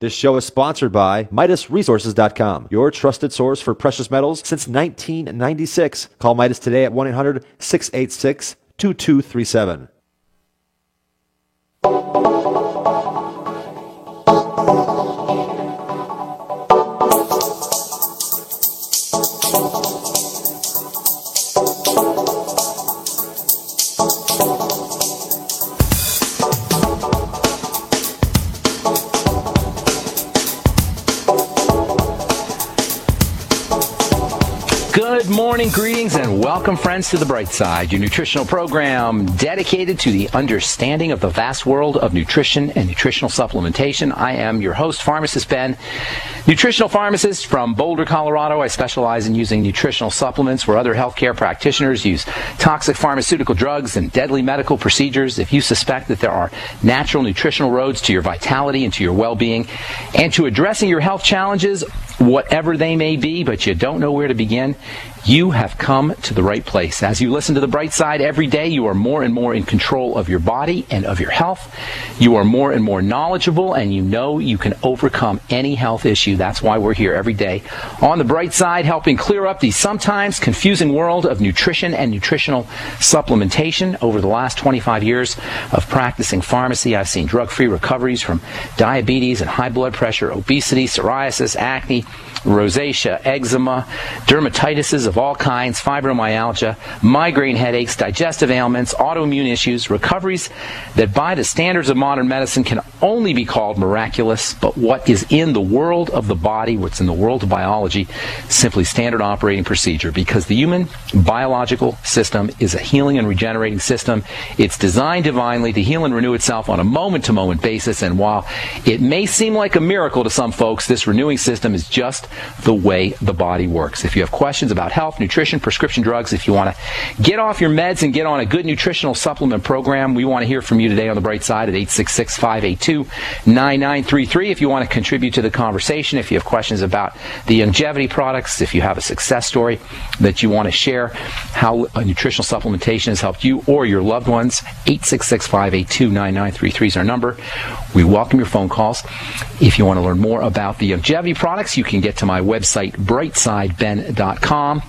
This show is sponsored by MidasResources.com, your trusted source for precious metals since 1996. Call Midas today at 1-800-686-2237. Good morning, greetings, and welcome, friends, to The Bright Side, your nutritional program dedicated to the understanding of the vast world of nutrition and nutritional supplementation. I am your host, Pharmacist Ben, nutritional pharmacist from Boulder, Colorado. I specialize in using nutritional supplements where other healthcare practitioners use toxic pharmaceutical drugs and deadly medical procedures. If you suspect that there are natural nutritional roads to your vitality and to your well-being and to addressing your health challenges, whatever they may be, but you don't know where to begin, you have come to the right place. As you listen to The Bright Side every day, you are more and more in control of your body and of your health. You are more and more knowledgeable, and you know you can overcome any health issue. That's why we're here every day on The Bright Side, helping clear up the sometimes confusing world of nutrition and nutritional supplementation. Over the last 25 years of practicing pharmacy, I've seen drug-free recoveries from diabetes and high blood pressure, obesity, psoriasis, acne, rosacea, eczema, dermatitises of all kinds, fibromyalgia, migraine headaches, digestive ailments, autoimmune issues, recoveries that by the standards of modern medicine can only be called miraculous, but what is in the world of the body, what's in the world of biology, simply standard operating procedure, because the human biological system is a healing and regenerating system. It's designed divinely to heal and renew itself on a moment-to-moment basis, and while it may seem like a miracle to some folks, this renewing system is just the way the body works. If you have questions about health, nutrition, prescription drugs, if you want to get off your meds and get on a good nutritional supplement program, we want to hear from you today on The Bright Side at 866-582-9933. If you want to contribute to the conversation, if you have questions about the longevity products, if you have a success story that you want to share, how nutritional supplementation has helped you or your loved ones, 866-582-9933 is our number. We welcome your phone calls. If you want to learn more about the longevity products, you can get to my website, brightsideben.com.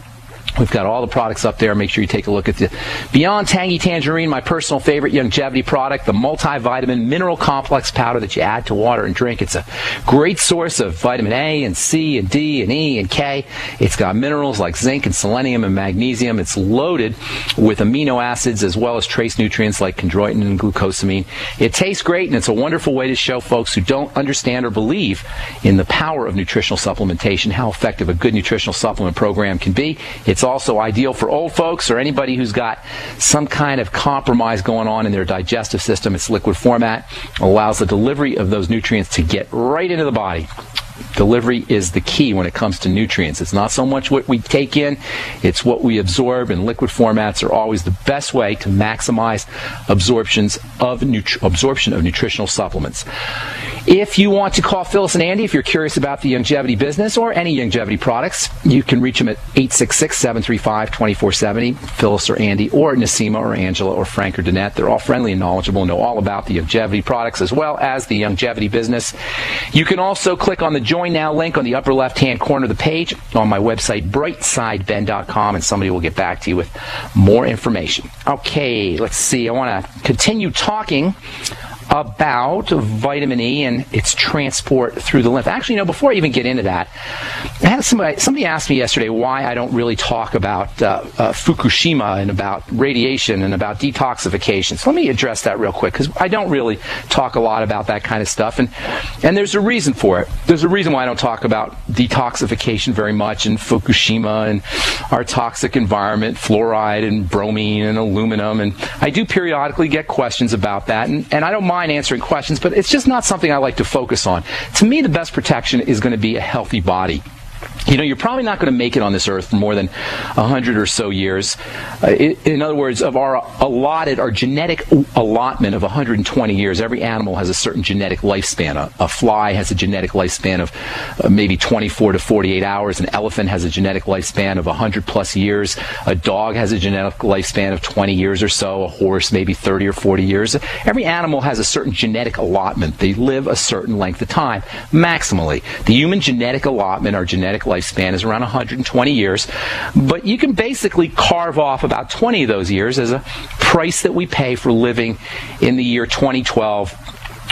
We've got all the products up there. Make sure you take a look at the Beyond Tangy Tangerine, my personal favorite longevity product, the multivitamin mineral complex powder that you add to water and drink. It's a great source of vitamin A and C and D and E and K. It's got minerals like zinc and selenium and magnesium. It's loaded with amino acids as well as trace nutrients like chondroitin and glucosamine. It tastes great, and it's a wonderful way to show folks who don't understand or believe in the power of nutritional supplementation how effective a good nutritional supplement program can be. It's also ideal for old folks or anybody who's got some kind of compromise going on in their digestive system. Its liquid format allows the delivery of those nutrients to get right into the body. Delivery is the key when it comes to nutrients. It's not so much what we take in, it's what we absorb, and liquid formats are always the best way to maximize absorption of nutritional supplements. If you want to call Phyllis and Andy, if you're curious about the longevity business or any longevity products, you can reach them at 866-735-2470, Phyllis or Andy, or Nasima or Angela or Frank or Danette. They're all friendly and knowledgeable and know all about the longevity products as well as the longevity business. You can also click on the Join Now link on the upper left-hand corner of the page on my website, brightsideben.com, and somebody will get back to you with more information. Okay, let's see. I want to continue talking about vitamin E and its transport through the lymph. Actually, before I even get into that, I had somebody asked me yesterday why I don't really talk about Fukushima and about radiation and about detoxification. So let me address that real quick, because I don't really talk a lot about that kind of stuff, and there's a reason for it. There's a reason why I don't talk about detoxification very much, and Fukushima and our toxic environment, fluoride and bromine and aluminum, and I do periodically get questions about that, and I don't mind answering questions, but it's just not something I like to focus on. To me, the best protection is going to be a healthy body. You know, you're probably not going to make it on this earth for more than 100 or so years. In other words, of our genetic allotment of 120 years, every animal has a certain genetic lifespan. A fly has a genetic lifespan of maybe 24 to 48 hours. An elephant has a genetic lifespan of 100 plus years. A dog has a genetic lifespan of 20 years or so. A horse maybe 30 or 40 years. Every animal has a certain genetic allotment. They live a certain length of time, maximally. The human genetic allotment, our genetic lifespan, is around 120 years, but you can basically carve off about 20 of those years as a price that we pay for living in the year 2012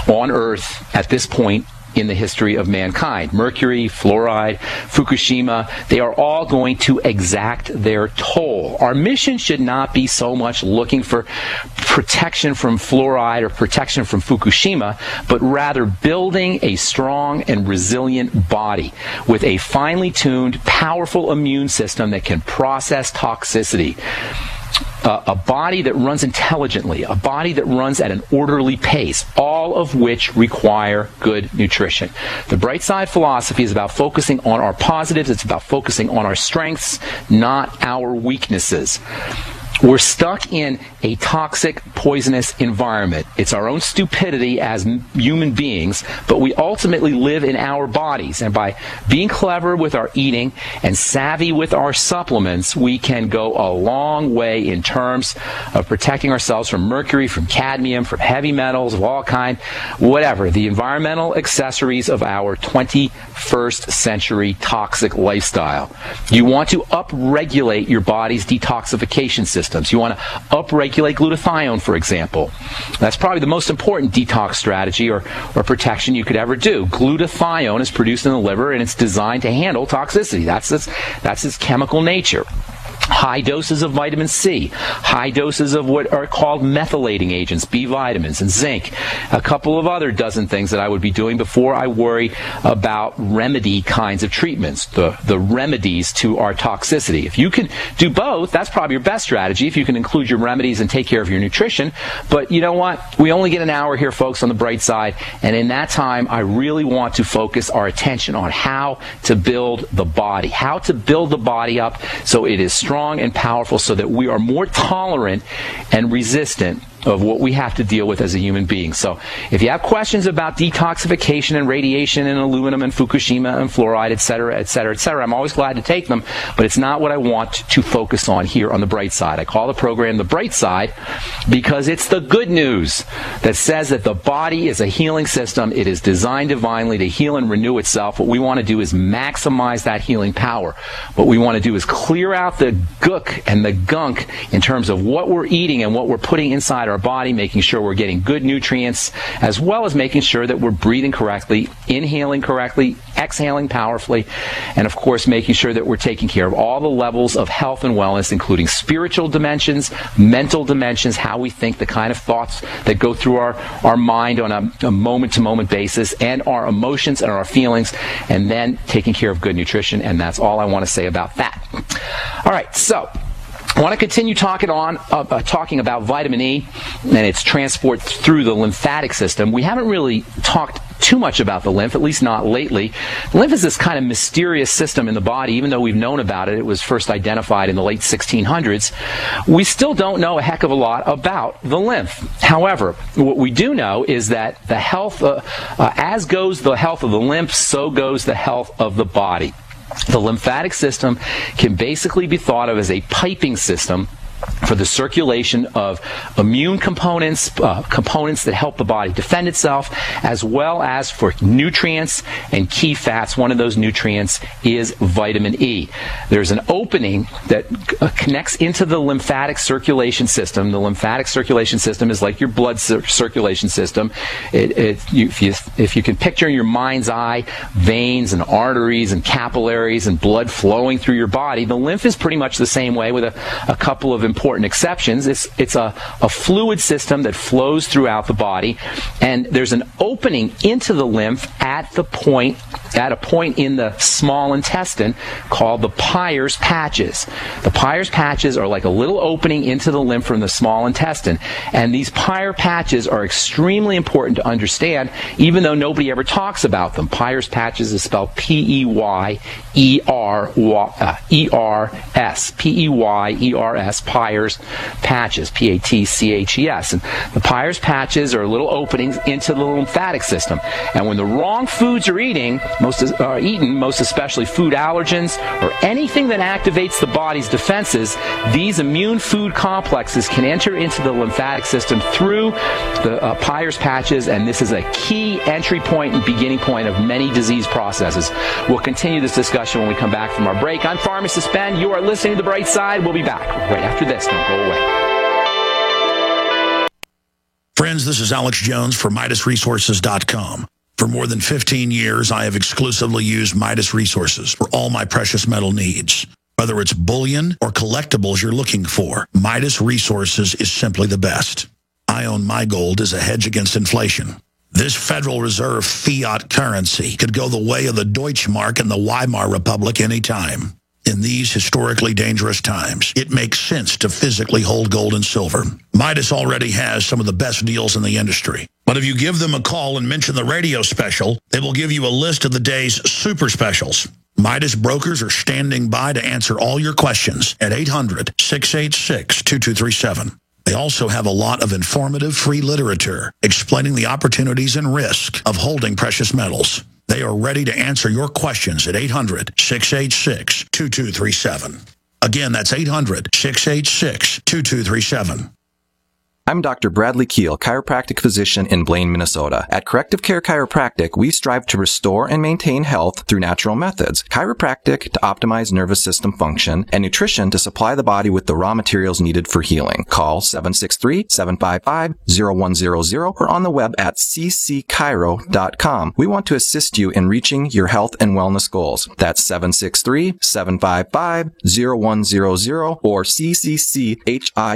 on Earth at this point in the history of mankind. Mercury, fluoride, Fukushima, they are all going to exact their toll. Our mission should not be so much looking for protection from fluoride or protection from Fukushima, but rather building a strong and resilient body with a finely tuned, powerful immune system that can process toxicity. A body that runs intelligently, a body that runs at an orderly pace, all of which require good nutrition. The Bright Side philosophy is about focusing on our positives. It's about focusing on our strengths, not our weaknesses. We're stuck in a toxic, poisonous environment. It's our own stupidity as human beings, but we ultimately live in our bodies. And by being clever with our eating and savvy with our supplements, we can go a long way in terms of protecting ourselves from mercury, from cadmium, from heavy metals of all kind, whatever. The environmental accessories of our 21st century toxic lifestyle. You want to upregulate your body's detoxification systems. You want to upregulate glutathione, for example. That's probably the most important detox strategy or protection you could ever do. Glutathione is produced in the liver, and it's designed to handle toxicity. That's its chemical nature. High doses of vitamin C, high doses of what are called methylating agents, B vitamins and zinc, a couple of other dozen things that I would be doing before I worry about remedy kinds of treatments, the remedies to our toxicity. If you can do both, that's probably your best strategy, if you can include your remedies and take care of your nutrition. But you know what? We only get an hour here, folks, on the Bright Side, and in that time, I really want to focus our attention on how to build the body, how to build the body up so it is strong and powerful, so that we are more tolerant and resistant of what we have to deal with as a human being. So if you have questions about detoxification and radiation and aluminum and Fukushima and fluoride, et cetera, et cetera, et cetera, I'm always glad to take them, but it's not what I want to focus on here on the Bright Side. I call the program the Bright Side because it's the good news that says that the body is a healing system. It is designed divinely to heal and renew itself. What we want to do is maximize that healing power. What we want to do is clear out the gook and the gunk in terms of what we're eating and what we're putting inside our body, making sure we're getting good nutrients, as well as making sure that we're breathing correctly, inhaling correctly, exhaling powerfully, and of course making sure that we're taking care of all the levels of health and wellness, including spiritual dimensions, mental dimensions, how we think, the kind of thoughts that go through our mind on a moment-to-moment basis, and our emotions and our feelings, and then taking care of good nutrition. And that's all I want to say about that. All right, so I want to continue talking about vitamin E and its transport through the lymphatic system. We haven't really talked too much about the lymph, at least not lately. The lymph is this kind of mysterious system in the body. Even though we've known about it, it was first identified in the late 1600s, we still don't know a heck of a lot about the lymph. However, what we do know is that the health, as goes the health of the lymph, so goes the health of the body. The lymphatic system can basically be thought of as a piping system for the circulation of immune components, components that help the body defend itself, as well as for nutrients and key fats. One of those nutrients is vitamin E. There's an opening that connects into the lymphatic circulation system. The lymphatic circulation system is like your blood circulation system. If you can picture in your mind's eye veins and arteries and capillaries and blood flowing through your body, the lymph is pretty much the same way, with a couple of important exceptions. It's a fluid system that flows throughout the body, and there's an opening into the lymph at the point at a point in the small intestine called the Peyer's patches. The Peyer's patches are like a little opening into the lymph from the small intestine, and these Peyer patches are extremely important to understand, even though nobody ever talks about them. Peyer's patches is spelled P-E-Y-E-R-S. P-E-Y-E-R-S, Peyer's patches, P-A-T-C-H-E-S. And the Peyer's patches are little openings into the lymphatic system. And when the wrong foods are eaten, most especially food allergens or anything that activates the body's defenses, these immune food complexes can enter into the lymphatic system through the Peyer's patches, and this is a key entry point and beginning point of many disease processes. We'll continue this discussion when we come back from our break. I'm Pharmacist Ben. You are listening to The Bright Side. We'll be back right after this. Don't go away. Friends, this is Alex Jones for MidasResources.com. For more than 15 years, I have exclusively used Midas Resources for all my precious metal needs. Whether it's bullion or collectibles you're looking for, Midas Resources is simply the best. I own my gold as a hedge against inflation. This Federal Reserve fiat currency could go the way of the Deutschmark and the Weimar Republic anytime. In these historically dangerous times, it makes sense to physically hold gold and silver. Midas already has some of the best deals in the industry. But if you give them a call and mention the radio special, they will give you a list of the day's super specials. Midas brokers are standing by to answer all your questions at 800-686-2237. They also have a lot of informative free literature explaining the opportunities and risk of holding precious metals. They are ready to answer your questions at 800-686-2237. Again, that's 800-686-2237. I'm Dr. Bradley Keel, chiropractic physician in Blaine, Minnesota. At Corrective Care Chiropractic, we strive to restore and maintain health through natural methods. Chiropractic to optimize nervous system function, and nutrition to supply the body with the raw materials needed for healing. Call 763-755-0100 or on the web at ccchiro.com. We want to assist you in reaching your health and wellness goals. That's 763-755-0100 or ccchiro.com.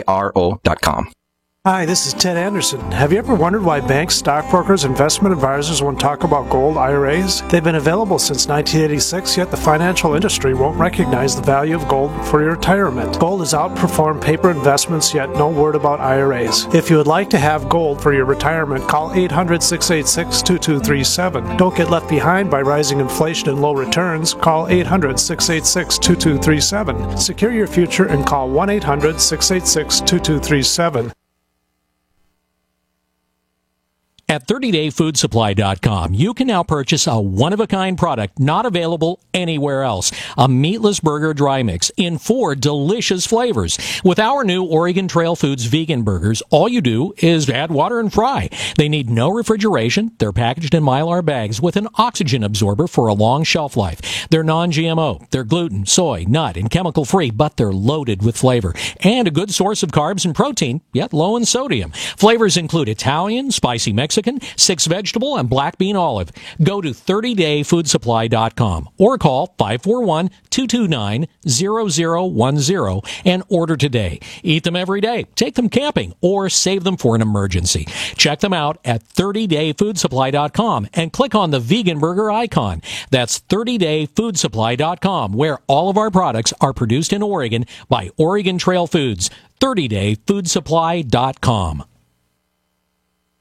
Hi, this is Ted Anderson. Have you ever wondered why banks, stockbrokers, investment advisors won't talk about gold IRAs? They've been available since 1986, yet the financial industry won't recognize the value of gold for your retirement. Gold has outperformed paper investments, yet no word about IRAs. If you would like to have gold for your retirement, call 800-686-2237. Don't get left behind by rising inflation and low returns. Call 800-686-2237. Secure your future and call 1-800-686-2237. At 30dayfoodsupply.com, you can now purchase a one-of-a-kind product not available anywhere else. A meatless burger dry mix in 4 delicious flavors. With our new Oregon Trail Foods vegan burgers, all you do is add water and fry. They need no refrigeration. They're packaged in Mylar bags with an oxygen absorber for a long shelf life. They're non-GMO. They're gluten, soy, nut, and chemical-free, but they're loaded with flavor. And a good source of carbs and protein, yet low in sodium. Flavors include Italian, spicy Mexican, 6 vegetable, and black bean olive. Go to 30dayfoodsupply.com or call 541-229-0010 and order today. Eat them every day, take them camping, or save them for an emergency. Check them out at 30dayfoodsupply.com and click on the vegan burger icon. That's 30dayfoodsupply.com, where all of our products are produced in Oregon by Oregon Trail Foods. 30dayfoodsupply.com.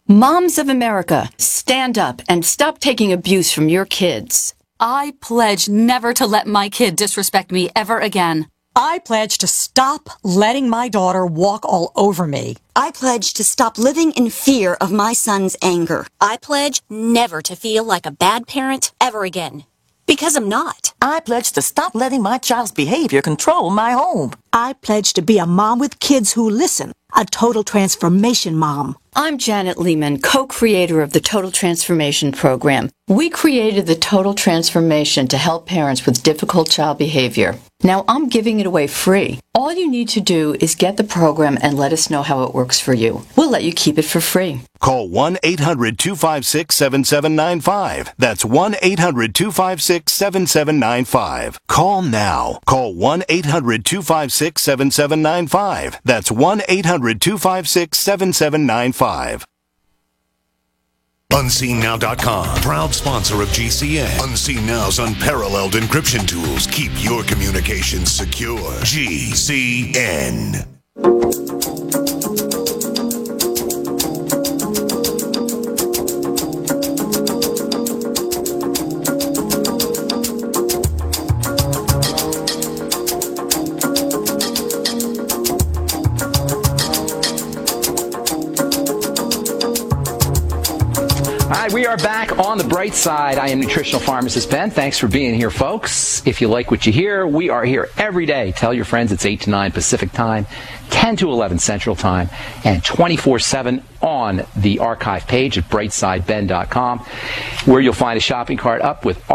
Moms of America, stand up and stop taking abuse from your kids. I pledge never to let my kid disrespect me ever again. I pledge to stop letting my daughter walk all over me. I pledge to stop living in fear of my son's anger. I pledge never to feel like a bad parent ever again. Because I'm not. I pledge to stop letting my child's behavior control my home. I pledge to be a mom with kids who listen, a total transformation mom. I'm Janet Lehman, co-creator of the Total Transformation Program. We created the Total Transformation to help parents with difficult child behavior. Now I'm giving it away free. All you need to do is get the program and let us know how it works for you. We'll let you keep it for free. Call 1-800-256-7795. That's 1-800-256-7795. Call now. Call 1-800-256-7795. That's 1-800-256-7795. UnseenNow.com, proud sponsor of GCN. Unseen Now's unparalleled encryption tools keep your communications secure. GCN. All right, we are back on the bright side. I am nutritional pharmacist Ben. Thanks for being here, folks. If you like what you hear, we are here every day. Tell your friends it's 8 to 9 Pacific time, 10 to 11 Central time, and 24/7 on the archive page at brightsideben.com, where you'll find a shopping cart up with all